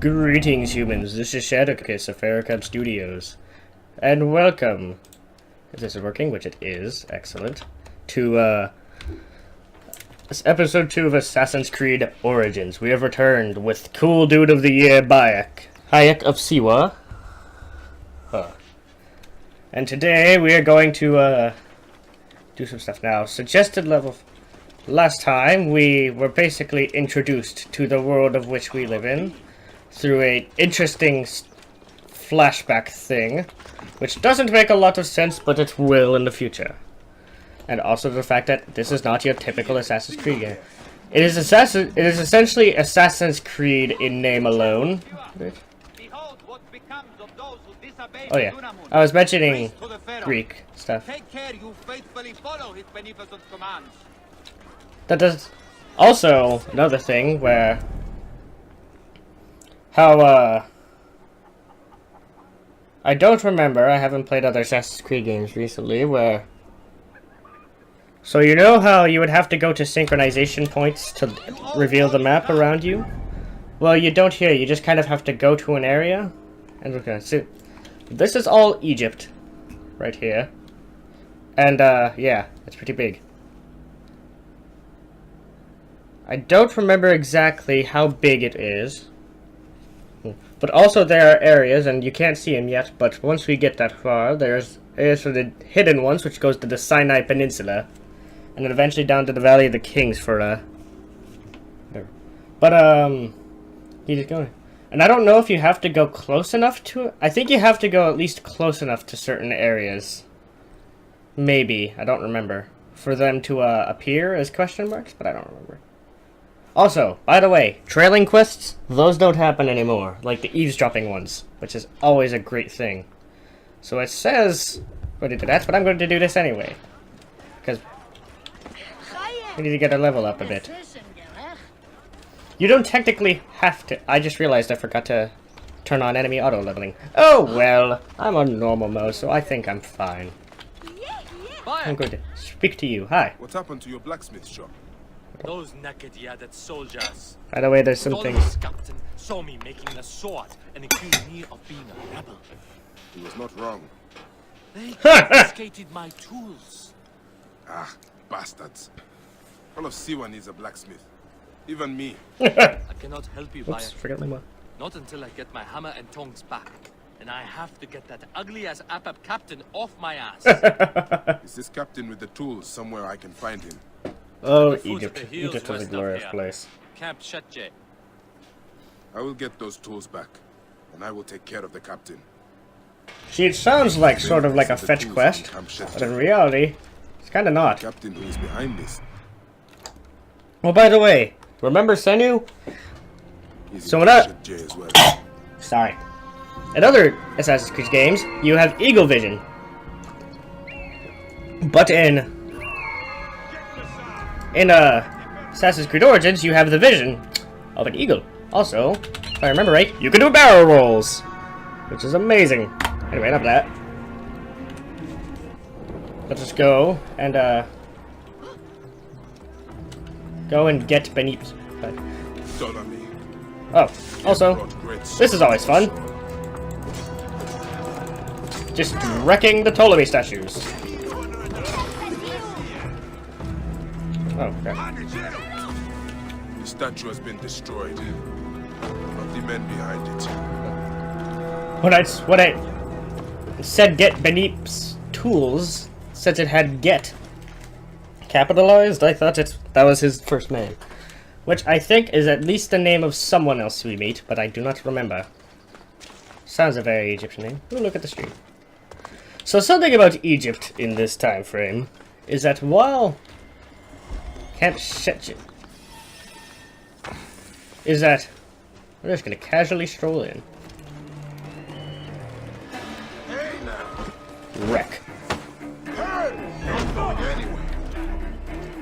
Greetings, humans. This is Shadowkus of Farrakhan Studios. And welcome, if this is working, which it is, excellent, to, this episode 2 of Assassin's Creed Origins. We have returned with Cool Dude of the Year, Bayek. Hayek of Siwa. And today we are going to, do some stuff now. Suggested level. Last time, we were basically introduced to the world of which we live in through a interesting flashback thing, which doesn't make a lot of sense, but it will in the future. And also the fact that this is not your typical Assassin's Creed game. It is essentially Assassin's Creed in name alone. Oh yeah, I was mentioning Greek stuff. Take care you faithfully follow his beneficent commands. That does also another thing where how I don't remember, I haven't played other Assassin's Creed games recently where, so you know how you would have to go to synchronization points to reveal the map around you? Well, you don't here, you just kind of have to go to an area and look at it. This is all Egypt right here. And yeah, it's pretty big. I don't remember exactly how big it is. But also there are areas, and you can't see them yet, but once we get that far, there's areas for the hidden ones, which goes to the Sinai Peninsula. And then eventually down to the Valley of the Kings for, but, keep it going. And I don't know if you have to go close enough to it. I think you have to go at least close enough to certain areas. Maybe, I don't remember. For them to, appear as question marks, but I don't remember. Also, by the way, trailing quests, those don't happen anymore, like the eavesdropping ones, which is always a great thing. So it says, go to do that, but I'm going to do this anyway. Because we need to get our level up a bit. You don't technically have to. I just realized I forgot to turn on enemy auto-leveling. Oh well, I'm on normal mode, so I think I'm fine. I'm going to speak to you. Hi. What happened to your blacksmith shop? Those naked-yaded soldiers. By the way, there's some things. Captain saw me making a sword and accused me of being a rebel. He was not wrong. They confiscated my tools. Ah, bastards. All of Siwa needs a blacksmith. Even me. I cannot help you, Oops, Bayek. forgot my mark. Not until I get my hammer and tongs back. And I have to get that ugly-ass APAP captain off my ass. Is this captain with the tools somewhere I can find him? Oh, The foot of Egypt. the hills Egypt was a west of glorious here. place. Camp Shetje. I will get those tools back, and I will take care of the captain. See, it sounds like sort of like a fetch quest, but in reality, it's kind of The not. captain who is behind this. Well, by the way, remember Senu? He's So in what up? Shetje as well. Sorry. In other Assassin's Creed games, you have eagle vision. But in Assassin's Creed Origins, you have the vision of an eagle. Also, if I remember right, you can do barrel rolls, which is amazing. Anyway, enough of that. Let's just go and get beneath. Dollar me. Oh, also, this is always fun. Just wrecking the Ptolemy statues. Oh, crap. The statue has been destroyed. Not the men behind it. When I said get Benip's tools, since it had get capitalized, I thought that was his first name. Which I think is at least the name of someone else we meet, but I do not remember. Sounds a very Egyptian name. Ooh, look at the street. So something about Egypt in this time frame is that while Camp Shetje is that we're just gonna casually stroll in. Wreck.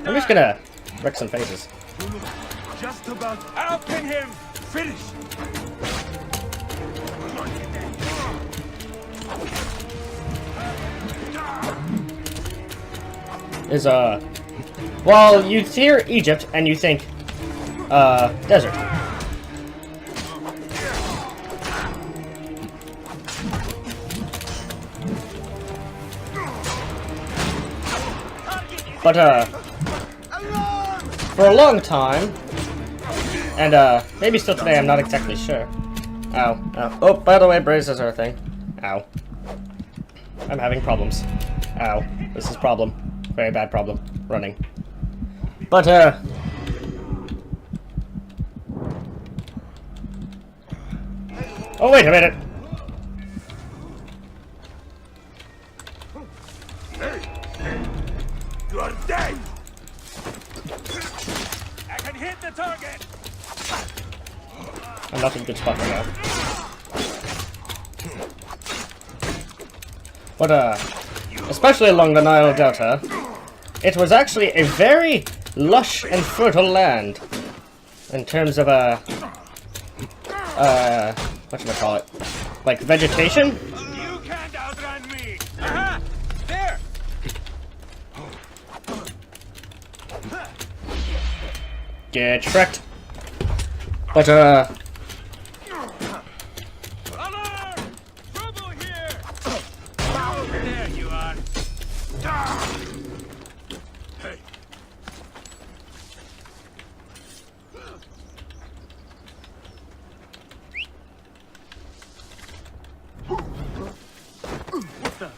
I'm just gonna wreck some faces. Just about. I'll pin him. Finish. Is well, you hear Egypt and you think desert. But, for a long time, and, maybe still today, I'm not exactly sure. Ow. Ow. Oh, by the way, braces are a thing. Ow. I'm having problems. Ow. This is problem. Very bad problem. Running. But, oh, wait a minute! You are dead! I can hit the target! I'm not in a good spot right now. But, especially along the Nile Delta, it was actually a very lush and fertile land. In terms of, whatchamacallit? Like, vegetation? You can't outrun me! Aha! There! Get wrecked. But, Alarm! Trouble here! There you are. Hey. What the?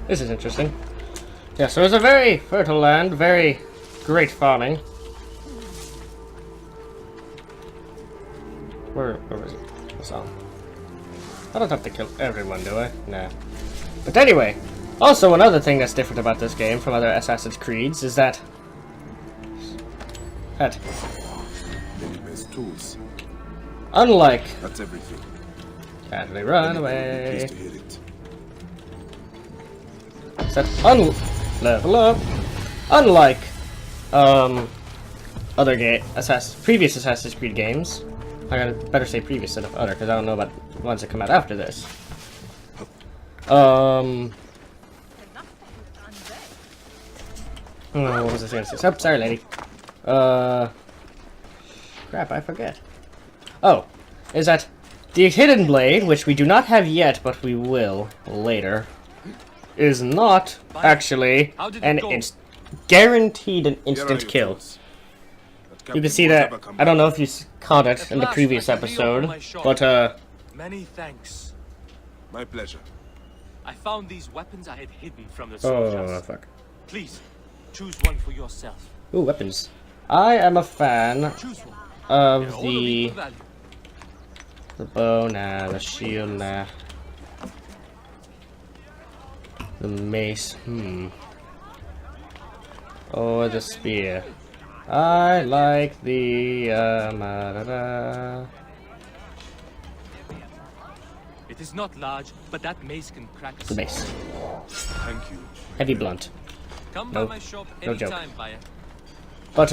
this is interesting. Yeah, so it's a very fertile land, very great farming. Where was it? What's on? I don't have to kill everyone, do I? Nah. But anyway, also another thing that's different about this game from other Assassin's Creeds is that... There's tools. Unlike... That's everything. Casually run away. Please to hit it. Set level up. Unlike other previous Assassin's Creed games. I gotta better say previous instead of other, because I don't know about ones that come out after this. What was I saying? Oh, sorry, lady. Crap, I forget. Oh, is that the Hidden Blade, which we do not have yet, but we will later, is not actually guaranteed an instant kill. You can see that. I don't know if you caught it in the previous episode, but Many thanks. My pleasure. I found these weapons I had hidden from the oh soldiers. fuck. Please, choose one for yourself. Ooh, weapons. I am a fan Choose one. of They're all of equal value. the bow, nah, the shield, nah. The mace, or the spear. I like the, It is not large, but that mace can crack a the mace. Thank you. Heavy blunt. Come No- by my shop no joke. anytime, Bayek. But,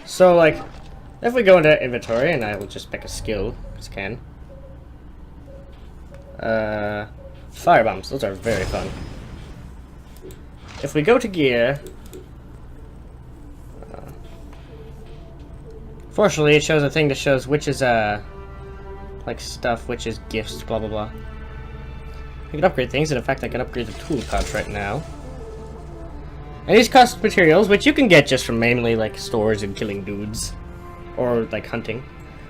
so, like, if we go into inventory, and I will just pick a skill, because I can. Firebombs, those are very fun. If we go to gear... fortunately, it shows a thing that shows which is, like, stuff, which is gifts, blah, blah, blah. I can upgrade things, and in fact, I can upgrade the tool pouch right now. And these cost materials, which you can get just from mainly, like, stores and killing dudes. Or, like, hunting.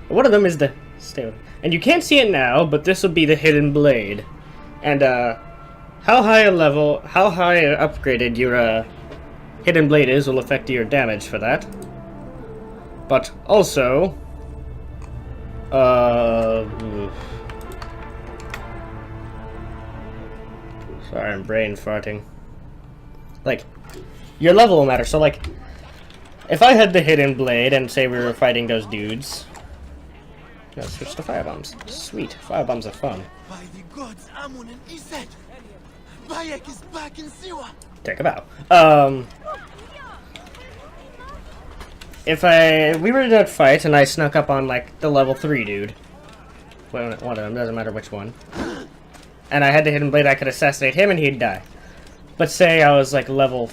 But one of them is the stone. And you can't see it now, but this will be the Hidden Blade. And, how high upgraded your, Hidden Blade is will affect your damage for that. But, also... sorry, I'm brain farting. Like, your level will matter. So, like, if I had the Hidden Blade and say we were fighting those dudes, let's switch to firebombs. Sweet, firebombs are fun. By the gods, Amun and Iset! Bayek is back in Siwa! Take a bow. If we were in a fight and I snuck up on, like, the level 3 dude, one of them, doesn't matter which one, and I had the Hidden Blade, I could assassinate him and he'd die. But say I was like level,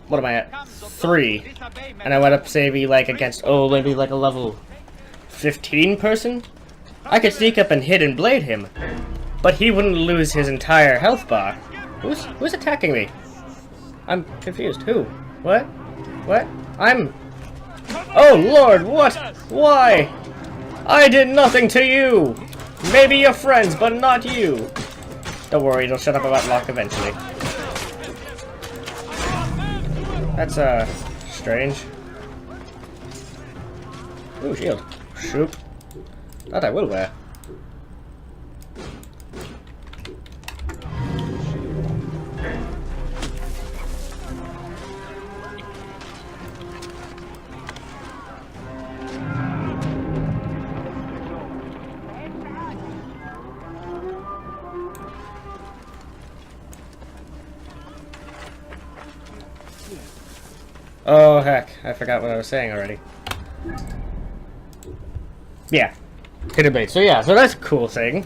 what am I at? 3, and I went up, say, be like against, maybe like a level 15 person. I could sneak up and hit and blade him, but he wouldn't lose his entire health bar. Who's attacking me? I'm confused. Who? What? What? Oh Lord, what? Why? I did nothing to you! Maybe your friends, but not you! Don't worry, they'll shut up about Locke eventually. That's, strange. Ooh, shield. Shoop. That I will wear. Oh heck, I forgot what I was saying already. Yeah, hit a bait. So yeah, so that's a cool thing.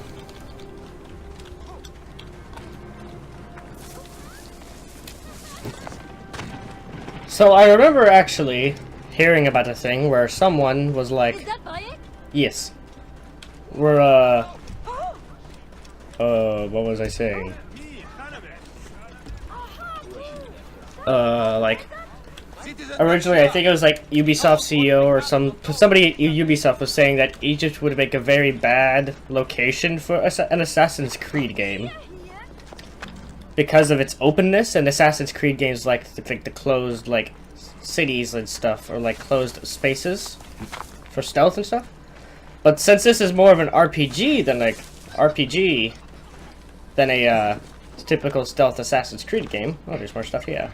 So I remember actually hearing about a thing where someone was like, Is that Bayek? yes, we're what was I saying? Like, originally I think it was like Ubisoft CEO or somebody at Ubisoft was saying that Egypt would make a very bad location for an Assassin's Creed game because of its openness, and Assassin's Creed games like the closed like cities and stuff, or like closed spaces for stealth and stuff. But since this is more of an RPG than a typical stealth Assassin's Creed game. Oh, there's more stuff here.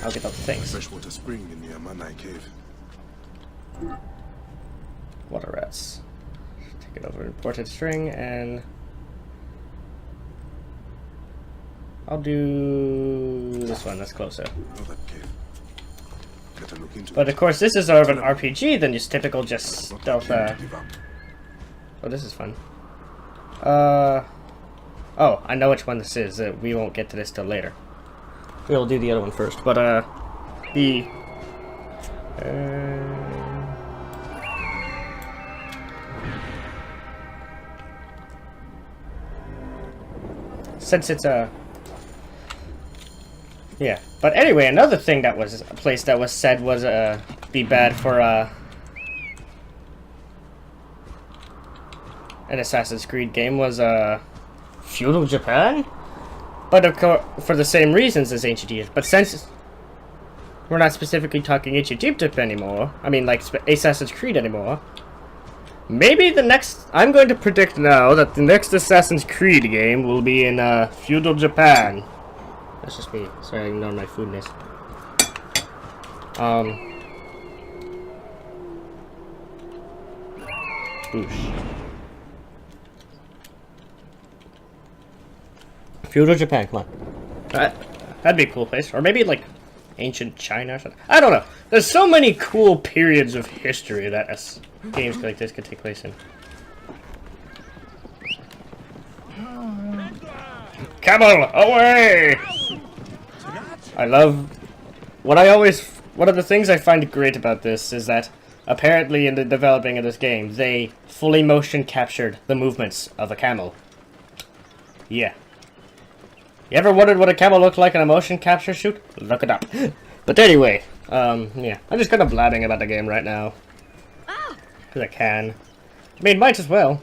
I'll get all the things. Freshwater spring in the Amanai cave. Water rats. Take it over imported string, and I'll do this one. That's closer. Know that cave. Better look into But it. of course, this is more of an RPG than just typical stealth. Give up. Oh, this is fun. Oh, I know which one this is. We won't get to this till later. We'll do the other one first. But since it's yeah. But anyway, another thing that was a place that was said was be bad for an Assassin's Creed game was feudal Japan, but of course for the same reasons as ancient Egypt. But since we're not specifically talking ancient Egypt anymore, I mean like Assassin's Creed anymore, maybe the next, I'm going to predict now that the next Assassin's Creed game will be in feudal Japan. That's just me. Sorry, I ignored my foodness. Boosh. Feudal Japan, come on. That'd be a cool place. Or maybe like ancient China or something. I don't know. There's so many cool periods of history that games like this could take place in. Camel, away! I love... one of the things I find great about this is that apparently in the developing of this game, they fully motion captured the movements of a camel. Yeah. You ever wondered what a camel looked like in a motion capture shoot? Look it up. But anyway, yeah. I'm just kind of blabbing about the game right now. Because I can. I mean, might as well.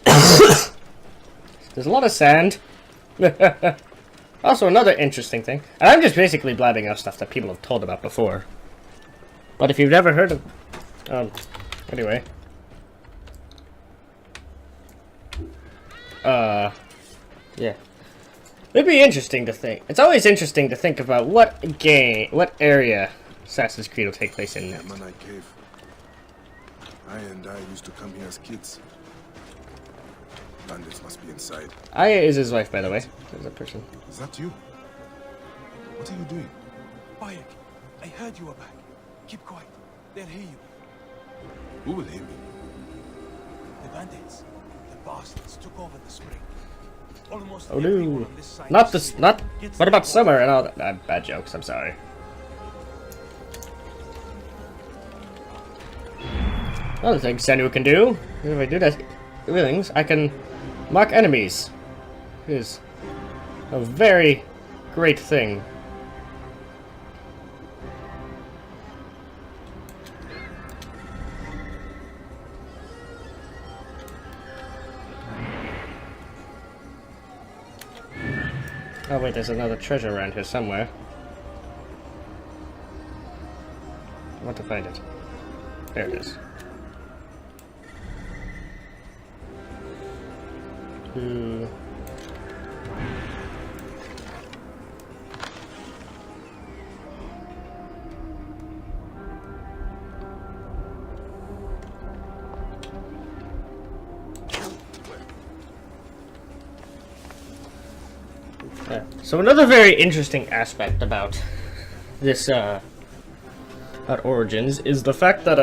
There's a lot of sand. Also, another interesting thing. And I'm just basically blabbing out stuff that people have told about before. But if you've never heard of... anyway. Yeah. It'd be interesting to think. It's always interesting to think about what area Assassin's Creed will take place in next. Amanai cave. I used to come here as kids. Bandits must be inside. Aya is his wife, by the way. There's a person. Is that you? What are you doing? Bayek, I heard you were back. Keep quiet. They'll hear you. Who will hear me? The bandits. The bastards took over the spring. Almost Oh everyone no. on this side Not is this, safe. not, Gets what about the- summer and all that? Bad jokes, I'm sorry. Another thing Senu can do, if I do that things, I can mark enemies. It is a very great thing. Oh wait, there's another treasure around here somewhere. I want to find it. There it is. Ooh. Yeah. So another very interesting aspect about this about Origins is the fact that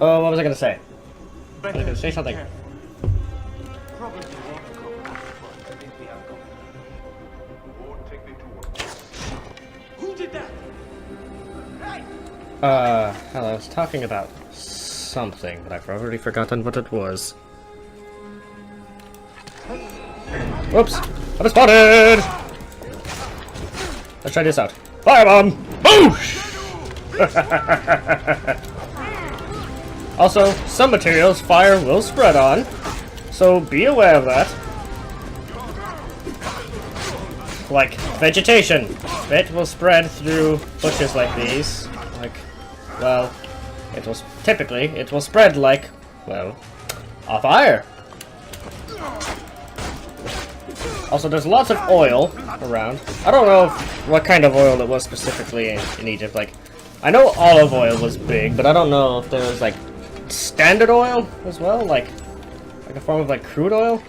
oh, what was I gonna say? I was gonna say something. Probably won't go back, but I think we have gone. Won't take me to Who did that? Hell, I was talking about something, but I've already forgotten what it was. Whoops! I'm spotted! Let's try this out. Firebomb! Boosh! Also, some materials fire will spread on, so be aware of that. Like vegetation. It will spread through bushes like these. Like, well, it will spread like, well, a fire. Also, there's lots of oil around. I don't know what kind of oil it was specifically in Egypt. Like, I know olive oil was big, but I don't know if there was like standard oil as well, like a form of like crude oil.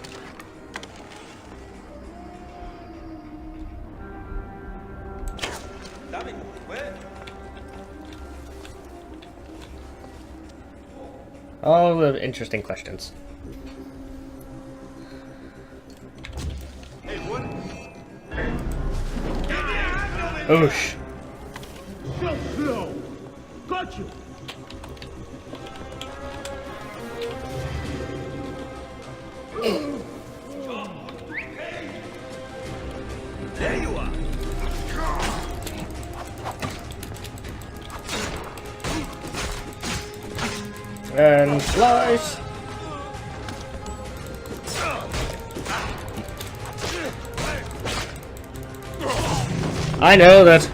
All the interesting questions. Oosh. slow. Got you. There you are. And slice. I know that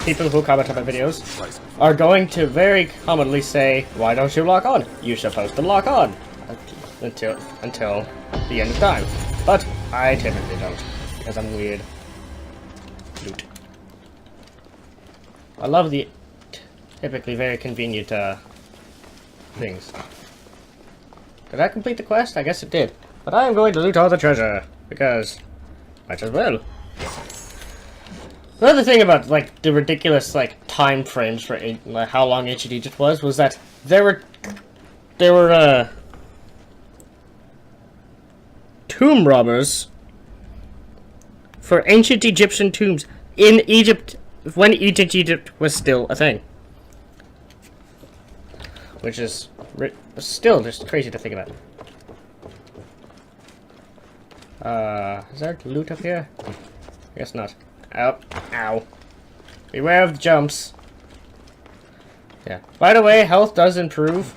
people who comment on my videos are going to very commonly say, "Why don't you lock on? You're supposed to lock on until the end of time." But I typically don't, because I'm weird. Loot. I love the typically very convenient things. Did I complete the quest? I guess it did. But I am going to loot all the treasure, because might as well. Another thing about like the ridiculous like time frames for like, how long ancient Egypt was that there were tomb robbers for ancient Egyptian tombs in Egypt when ancient Egypt was still a thing, which is still just crazy to think about. Is there loot up here? I guess not. Ow. Ow. Beware of jumps. Yeah. By the way, health does improve.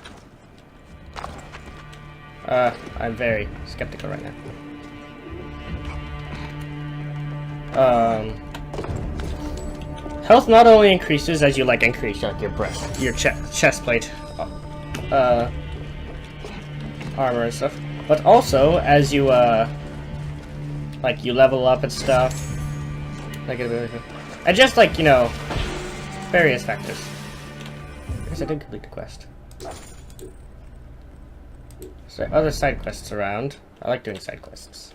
I'm very skeptical right now. Health not only increases as you like increase like your breast, your chest plate, armor and stuff, but also as you like you level up and stuff. And just like, you know, various factors. I guess I did complete the quest. So other side quests around. I like doing side quests.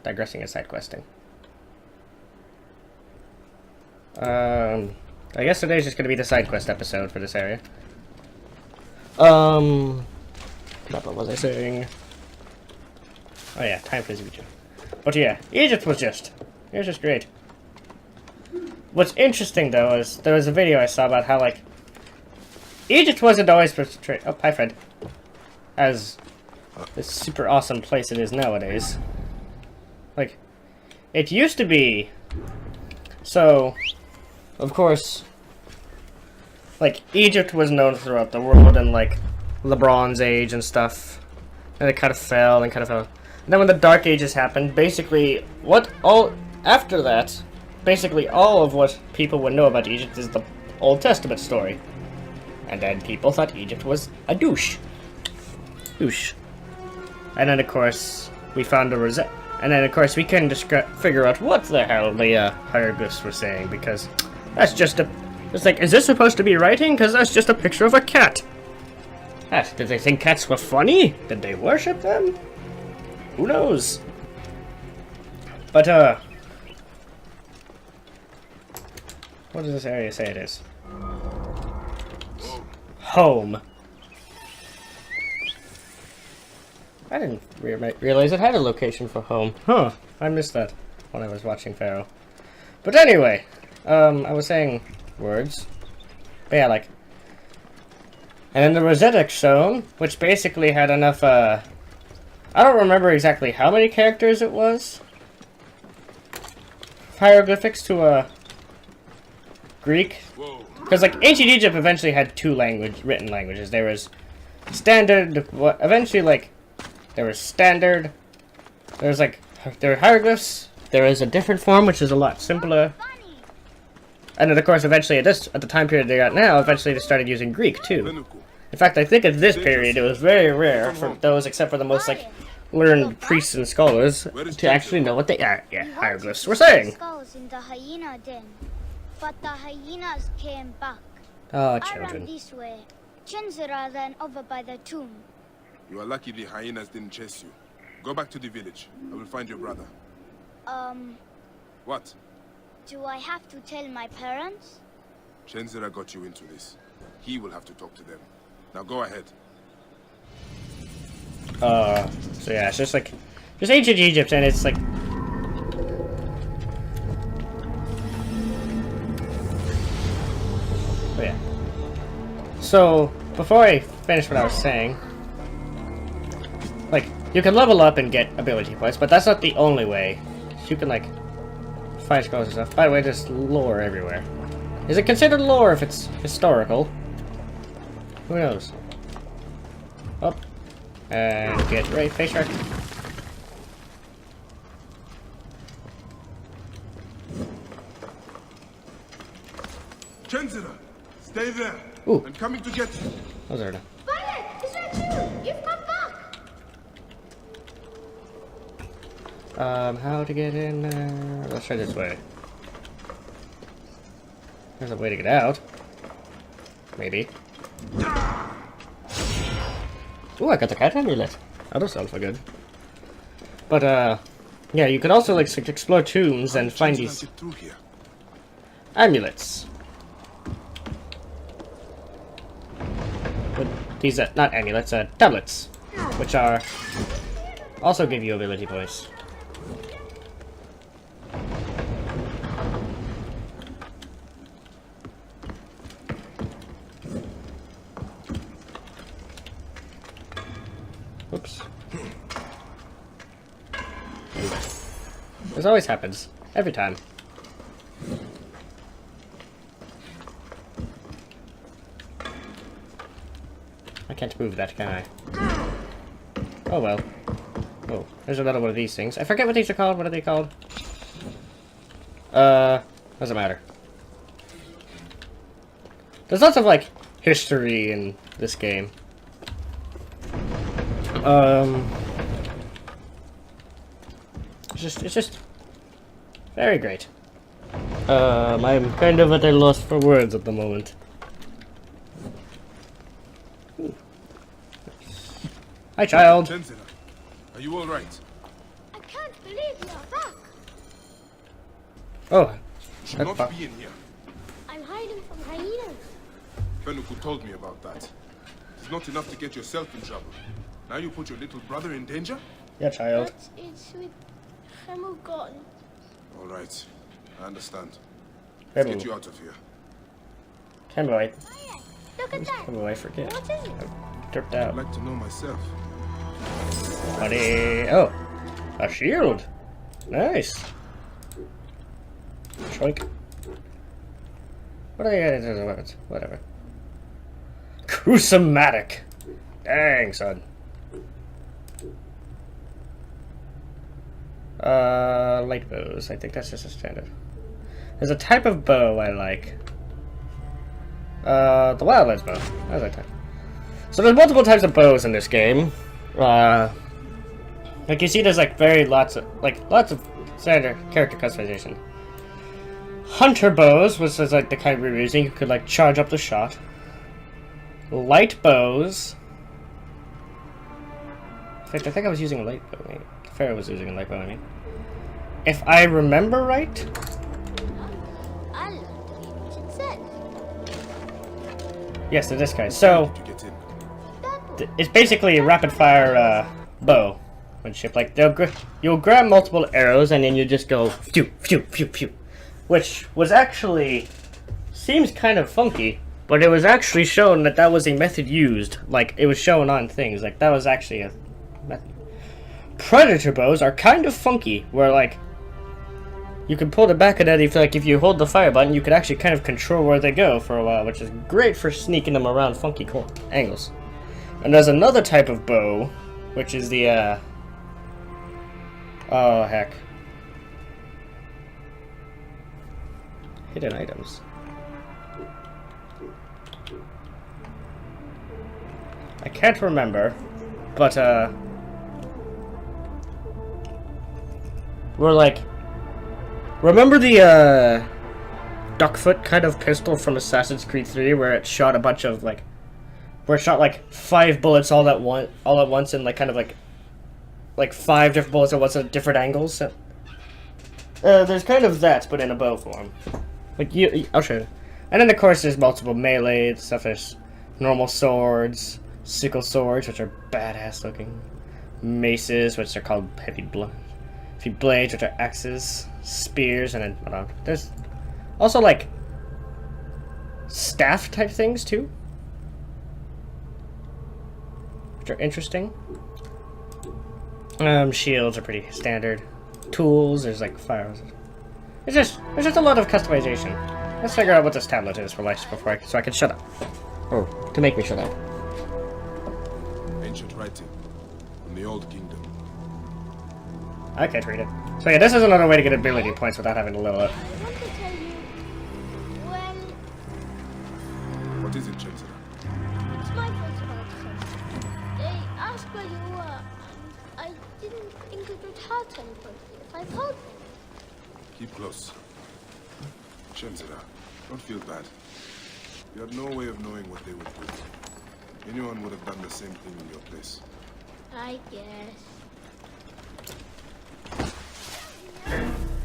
Digressing and side questing. I guess today's just gonna be the side quest episode for this area. What was I saying? Oh yeah, time for Egypt. But yeah, Egypt was just great. What's interesting though is there was a video I saw about how like Egypt wasn't always portrayed. Oh, hi Fred. As this super awesome place it is nowadays. Like, it used to be. So, of course, like Egypt was known throughout the world in like the Bronze Age and stuff, and it kind of fell and kind of fell. And then when the Dark Ages happened, basically after that, basically all of what people would know about Egypt is the Old Testament story. And then people thought Egypt was a douche. And then of course we found a Rosette. And then of course we couldn't figure out what the hell the hieroglyphs were saying, because that's just it's like, is this supposed to be writing? Because that's just a picture of a cat. Did they think cats were funny? Did they worship them? Who knows? But what does this area say it is? Home. I didn't realize it had a location for home. Huh. I missed that when I was watching Pharaoh. But anyway, I was saying words. But yeah, like... And then the Rosetta Stone, which basically had enough, I don't remember exactly how many characters it was. Hieroglyphics to, Greek. Because, like, ancient Egypt eventually had two written languages. There was standard, eventually, like, there was standard, there were hieroglyphs, there was a different form, which is a lot simpler. And then, of course, eventually, at the time period they got now, eventually they started using Greek, too. In fact, I think at this period, it was very rare for those, except for the most, like, learned priests and scholars, to actually know what the hieroglyphs were saying. Skulls in the hyena den, but the hyenas came back. Oh, I children. ran this way. Chinzira ran over by the tomb. You are lucky the hyenas didn't chase you. Go back to the village. I will find your brother. What? Do I have to tell my parents? Chenzira got you into this. He will have to talk to them. Now go ahead. So yeah, it's just like, just ancient Egypt, and it's like... Oh yeah. So, before I finish what I was saying, like, you can level up and get ability points, but that's not the only way. You can, like, find scrolls and stuff. By the way, there's lore everywhere. Is it considered lore if it's historical? Who knows? Up. And get right, face right. Chenzira, stay there. Ooh. I'm coming to get you. Oh, there now. Bayek, is that you? You've come back. How to get in there? Let's try this way. There's a way to get out. Maybe. Ooh, I got the cat amulet. That'll sound so good. But, yeah, you can also, like, explore tombs and find these amulets. But these are not amulets, tablets, which are also give you ability points. Oops. This always happens. Every time. I can't move that, can I? Oh well. Oh, there's another one of these things. I forget what these are called. What are they called? Doesn't matter. There's lots of, like, history in this game. It's just very great. I'm kind of at a loss for words at the moment. Ooh. Hi, child. Chenzira, are you all right? I can't believe you're back. Oh, You should not be in here. I'm hiding from hyenas. Fenuku told me about that. It's not enough to get yourself in trouble. Now you put your little brother in danger? Yeah, child. But it's with Hammer gone. All right. I understand. Let's get you Come out of here. away. Look at that. Come away, forget. What is it? Tripped I'd out. like to know myself. Buddy. Oh. A shield. Nice. Choink. What are they gonna do? Weapons? Whatever. Crucimatic. Dang, son. Light bows. I think that's just a standard. There's a type of bow I like. The wildlands bow. That's that type. So there's multiple types of bows in this game. Like you see, there's like lots of standard character customization. Hunter bows, which is like the kind we were using, you could like charge up the shot. Light bows. In fact, I think I was using a light bow. Pharaoh was using a light bow, I mean. If I remember right. I learned to read what it says. Yes, to this guy. So, To get in. That one. it's basically a rapid fire bow. Ship. Like, you'll grab multiple arrows and then you just go phew, phew, phew, phew. Which was actually, seems kind of funky, but it was actually shown that that was a method used. Like, it was shown on things. Like, that was actually a method. Predator bows are kind of funky, where, like, you can pull the back of that if you hold the fire button, you can actually kind of control where they go for a while, which is great for sneaking them around funky angles. And there's another type of bow, which is the, oh, heck. Hidden items. I can't remember, but, we're like... Remember the, duckfoot kind of pistol from Assassin's Creed 3 where it shot a bunch of, like... Where it shot, like, 5 bullets all at once and, like, kind of, like 5 different bullets at once at different angles? There's kind of that, but in a bow form. Like, I'll show you. And then, of course, there's multiple melee stuff. There's normal swords, sickle swords, which are badass looking. Maces, which are called heavy blades, which are axes, spears, and then, hold on. There's also, like, staff type things, too. Which are interesting. Shields are pretty standard. Tools, there's like fires. There's just a lot of customization. Let's figure out what this tablet is for life so I can shut up. Or to make me shut up. Ancient writing from the Old Kingdom. I can't read it. So yeah, this is another way to get ability points without having to level up. I want to tell you, well, What is it, Chancellor? it's my fault about something. They asked where you were, and I didn't think it would hurt anybody if I told them. Keep close. Chancellor, don't feel bad. You had no way of knowing what they would do. Anyone would have done the same thing in your place. I guess.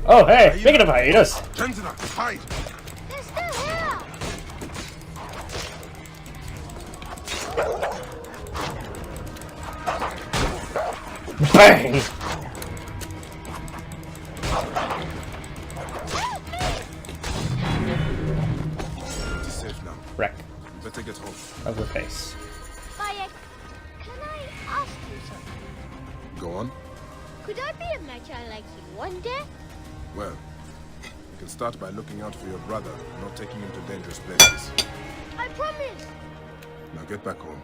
Oh hey, speaking of hyenas. Chancellor, hide! They're still here! Bang! It's safe now. Wreck You better get home. of the face. Bayek, can I ask you something? Go on. Could I be a matcher like you one day? Well, you can start by looking out for your brother, not taking him to dangerous places. I promise! Now get back home.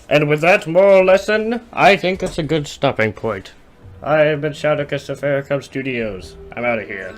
And with that moral lesson, I think it's a good stopping point. I have been Shadowkus of Farrakhan Studios. I'm out of here.